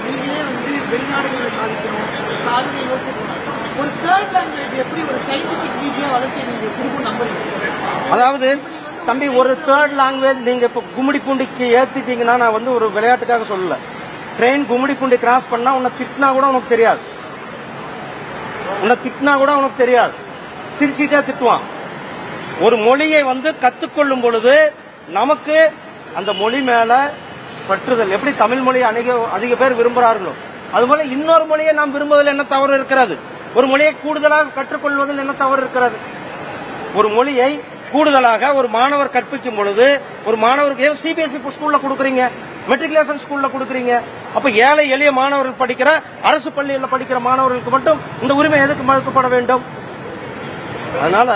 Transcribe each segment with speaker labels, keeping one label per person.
Speaker 1: நீங்களே வெளிநாடுகளில் சாதிக்கணும், சாதனை நோக்கி ஒரு தேர்ட் லாங்குவேஜ் எப்படி ஒரு சயின்டிபிக் ரீதியா வளர்ச்சி நீங்க திரும்ப நம்புறீங்க?
Speaker 2: அதாவது தம்பி, ஒரு தேர்ட் லாங்குவேஜ் நீங்க இப்ப கும்மிடிப்பூண்டிக்கு ஏத்திட்டீங்கன்னா, நான் வந்து ஒரு விளையாட்டுக்காக சொல்லல, ட்ரெயின் கும்மிடிப்பூண்டி கிராஸ் பண்ணா உன்னை திட்டினா கூட உனக்கு தெரியாது, சிரிச்சுட்டே திட்டுவான். ஒரு மொழியை வந்து கத்துக்கொள்ளும் பொழுது நமக்கு அந்த மொழி மேல பற்றுதல், எப்படி தமிழ் மொழியை அதிக பேர் விரும்புகிறார்களோ அதுபோல இன்னொரு மொழியை நாம் விரும்புவதில் என்ன தவறு இருக்கிறது? ஒரு மொழியை கூடுதலாக கற்றுக்கொள்வதில் என்ன தவறு இருக்கிறது? ஒரு மொழியை கூடுதலாக ஒரு மாணவர் கற்பிக்கும் பொழுது, ஒரு மாணவருக்கு சிபிஎஸ்இ ஸ்கூல்ல கொடுக்குறீங்க, மெட்ரிகுலேஷன் ஸ்கூல்ல கொடுக்குறீங்க, அப்ப ஏழை எளிய மாணவர்கள் படிக்கிற அரசு பள்ளியில் படிக்கிற மாணவர்களுக்கு மட்டும் இந்த உரிமை எதுக்கு மறுக்கப்பட வேண்டும்? அதனால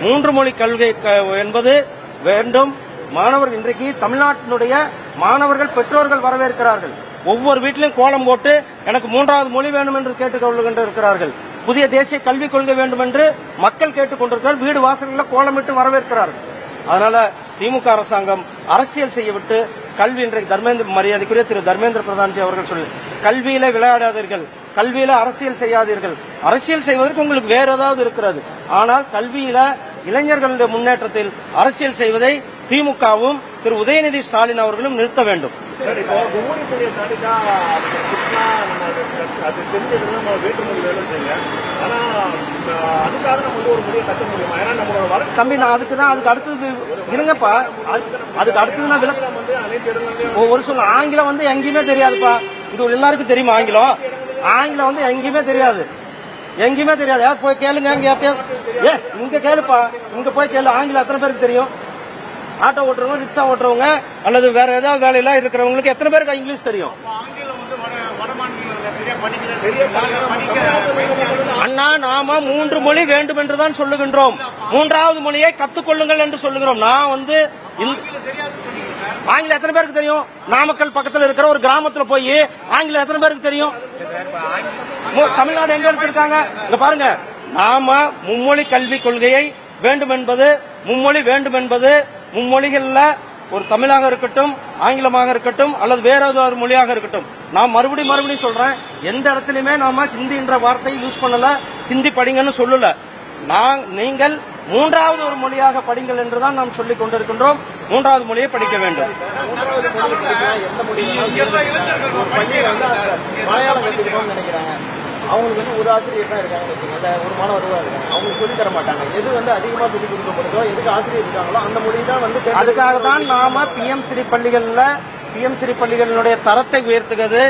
Speaker 2: 3 மொழி கல்வி என்பது வேண்டும். மாணவர்கள் இன்றைக்கு தமிழ்நாட்டினுடைய மாணவர்கள் பெற்றோர்கள் வரவேற்கிறார்கள். ஒவ்வொரு வீட்டிலும் கோலம் போட்டு எனக்கு 3வது மொழி வேண்டும் என்று கேட்டுக்கொள்ளுகின்ற இருக்கிறார்கள். புதிய தேசிய கல்விக் கொள்கை வேண்டும் என்று மக்கள் கேட்டுக் கொண்டிருக்கிறார். வீடு வாசல்களில் கோலமிட்டு வரவேற்கிறார்கள். அதனால திமுக அரசாங்கம் அரசியல் செய்யவிட்டு கல்வி, இன்றைக்கு மரியாதைக்குரிய திரு தர்மேந்திர பிரதான்ஜி அவர்கள் சொல்லி, கல்வியில விளையாடாதீர்கள், கல்வியில அரசியல் செய்யாதீர்கள். அரசியல் செய்வதற்கு உங்களுக்கு வேற ஏதாவது இருக்கிறது, ஆனால் கல்வியில இளைஞர்களுடைய முன்னேற்றத்தில் அரசியல் செய்வதை திமுகவும் திரு உதயநிதி ஸ்டாலின் அவர்களும் நிறுத்த வேண்டும். தம்பி, நான் அதுக்கு அடுத்தது இருங்கப்பா, அதுக்கு அடுத்தது நான் ஒரு சொல்ல ஆங்கிலம் வந்து எங்கேயுமே தெரியாதுப்பா. இது எல்லாருக்கும் தெரியுமா? ஆங்கிலம் வந்து எங்கேயுமே தெரியாது. போய் கேளுங்க, இங்க கேளுப்பா, இங்க போய் கேளு. ஆங்கிலம் எத்தனை பேருக்கு தெரியும்? ஆட்டோ ஓட்டுறவங்க, ரிக்ஷா ஓட்டுறவங்க, அல்லது வேற ஏதாவது வேலையில இருக்கிறவங்களுக்கு எத்தனை பேருக்கு இங்கிலீஷ் தெரியும்? அண்ணா, நாம 3 மொழி வேண்டும் என்றுதான் சொல்லுகின்றோம். 3வது மொழியை கத்துக்கொள்ளுங்கள் என்று சொல்லுகிறோம். நான் வந்து ஆங்கிலம் எத்தனை பேருக்கு தெரியும்? நாமக்கல் பக்கத்தில் இருக்கிற ஒரு கிராமத்தில் போய் ஆங்கிலம் எத்தனை பேருக்கு தெரியும்? தமிழ்நாடு எங்க எடுத்திருக்காங்க? இங்க பாருங்க, நாம மும்மொழி கல்விக் கொள்கையை வேண்டும் என்பது, மும்மொழி வேண்டும் என்பது, மும்மொழிகள்ல ஒரு தமிழாக இருக்கட்டும், ஆங்கிலமாக இருக்கட்டும், அல்லது வேற ஏதாவது மொழியாக இருக்கட்டும், நான் மறுபடியும் சொல்றேன், எந்த இடத்துலயுமே நாம ஹிந்தி என்ற வார்த்தையை யூஸ் பண்ணல, ஹிந்தி படிங்கன்னு சொல்லல. நீங்கள் 3வது ஒரு மொழியாக படிங்கள் என்றுதான் நாம் சொல்லிக் கொண்டிருக்கின்றோம். 3வது மொழியை படிக்க வேண்டும்.
Speaker 1: மலையாளம் கத்துக்கணும்னு நினைக்கிறாங்க, அவங்களுக்கு வந்து ஒரு ஆசிரியர் தான் இருக்காங்க, ஒரு மாணவர் தான் இருக்காங்க, அவங்களுக்கு சொல்லி தர மாட்டாங்க. எது வந்து அதிகமா சொல்லி கொடுக்கப்படுதோ, எதுக்கு ஆசிரியர் இருக்காங்களோ அந்த மொழி தான் வந்து.
Speaker 2: அதுக்காக தான் நாம பிஎம் ஸ்ரீ பள்ளிகளுடைய தரத்தை உயர்த்துகிறது.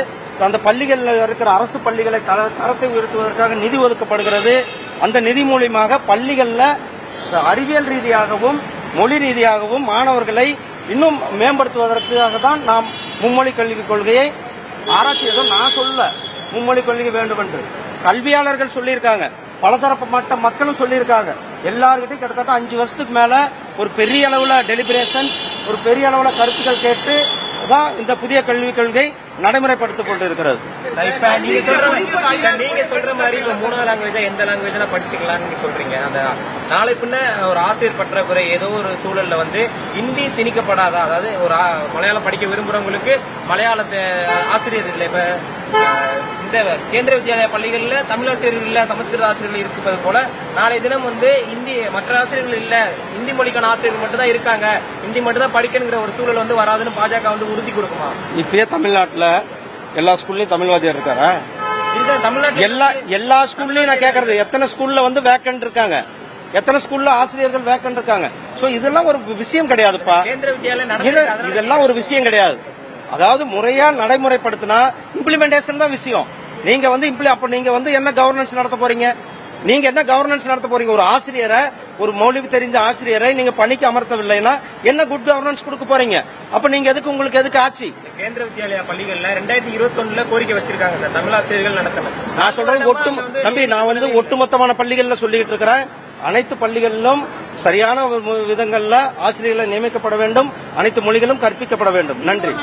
Speaker 2: அந்த பள்ளிகளில் இருக்கிற அரசு பள்ளிகளை தரத்தை உயர்த்துவதற்காக நிதி ஒதுக்கப்படுகிறது. அந்த நிதி மூலியமாக பள்ளிகளில் அறிவியல் ரீதியாகவும் மொழி ரீதியாகவும் மாணவர்களை இன்னும் மேம்படுத்துவதற்காக தான் நாம் மும்மொழி கல்விக் கொள்கையை ஆராய்ச்சி. நான் சொல்ல மும்மொழி கொள்கை வேண்டும் என்று கல்வியாளர்கள் சொல்லியிருக்காங்க, பலதரப்பட்ட மக்களும் சொல்லியிருக்காங்க. எல்லார்கிட்டையும் கிட்டத்தட்ட 5 வருஷத்துக்கு மேல ஒரு பெரிய அளவுல டெலிபரேஷன்ஸ், ஒரு பெரிய அளவுல கருத்துக்கள் கேட்டு தான் இந்த புதிய கல்விக் கொள்கை நடைமுறைப்படுத்திக் கொண்டிருக்கிறது.
Speaker 3: நீங்க சொல்ற மாதிரி இப்ப 3வது லாங்குவேஜா எந்த லாங்குவேஜ்னா படிச்சுக்கலாம் நீங்க சொல்றீங்க. அந்த நாளை பின்ன ஒரு ஆசிரியர் பற்றாக்குறை ஏதோ ஒரு சூழல்ல வந்து ஹிந்தி திணிக்கப்படாதா? அதாவது ஒரு மலையாளம் படிக்க விரும்புறவங்களுக்கு மலையாளத்தை ஆசிரியர் இல்லை. இப்ப இந்த கேந்திர வித்யாலய பள்ளிகள்ல தமிழ் ஆசிரியர்கள் இல்ல, சமஸ்கிருத ஆசிரியர்கள் இருப்பது போல நாளை தினம் வந்து இந்தி மற்ற ஆசிரியர்கள் இல்ல, இந்தி மொழிக்கான ஆசிரியர்கள் மட்டும் தான் இருக்காங்க, ஹிந்தி மட்டும் தான் படிக்கணுங்கிற ஒரு சூழல் வந்து வராதுன்னு பாஜக வந்து உறுதி கொடுக்குமா?
Speaker 2: இப்பயே தமிழ்நாட்டுல எல்லா ஸ்கூல்லயும் தமிழ்வாதியார் இருக்காரா? எல்லா ஸ்கூல்லயும் நான் கேக்குறது, எத்தனை ஸ்கூல்ல வந்து வேக்கன்ட் இருக்காங்க, எத்தனை ஸ்கூல்ல ஆசிரியர்கள் வேக்கன்ட் இருக்காங்க? சோ இதெல்லாம் ஒரு விஷயம் கிடையாதுப்பா, இதெல்லாம் ஒரு விஷயம் கிடையாது. அதாவது முறையா நடைமுறைப்படுத்தினா இம்ப்ளிமெண்டேஷன் தான் விஷயம். நீங்க வந்து அப்ப நீங்க வந்து என்ன கவர்னன்ஸ் நடத்த போறீங்க? ஒரு ஆசிரியரை, ஒரு மொழி தெரிஞ்ச ஆசிரியரை நீங்க பணிக்கு அமர்த்தவில்லைன்னா என்ன குட் கவர்னன்ஸ் கொடுக்க போறீங்க? அப்ப நீங்க உங்களுக்கு எதுக்கு ஆட்சி?
Speaker 3: கேந்திர வித்யாலயா பள்ளிகள்ல 2021 கோரிக்கை வச்சிருக்காங்க தமிழ் ஆசிரியர்கள் நடத்தணும்.
Speaker 2: நான் சொல்றது தம்பி, நான் வந்து ஒட்டுமொத்தமான பள்ளிகள்ல சொல்லிட்டு இருக்கிறேன். அனைத்து பள்ளிகளிலும் சரியான விதங்கள்ல ஆசிரியர்களை நியமிக்கப்பட வேண்டும், அனைத்து மொழிகளும் கற்பிக்கப்பட வேண்டும். நன்றி.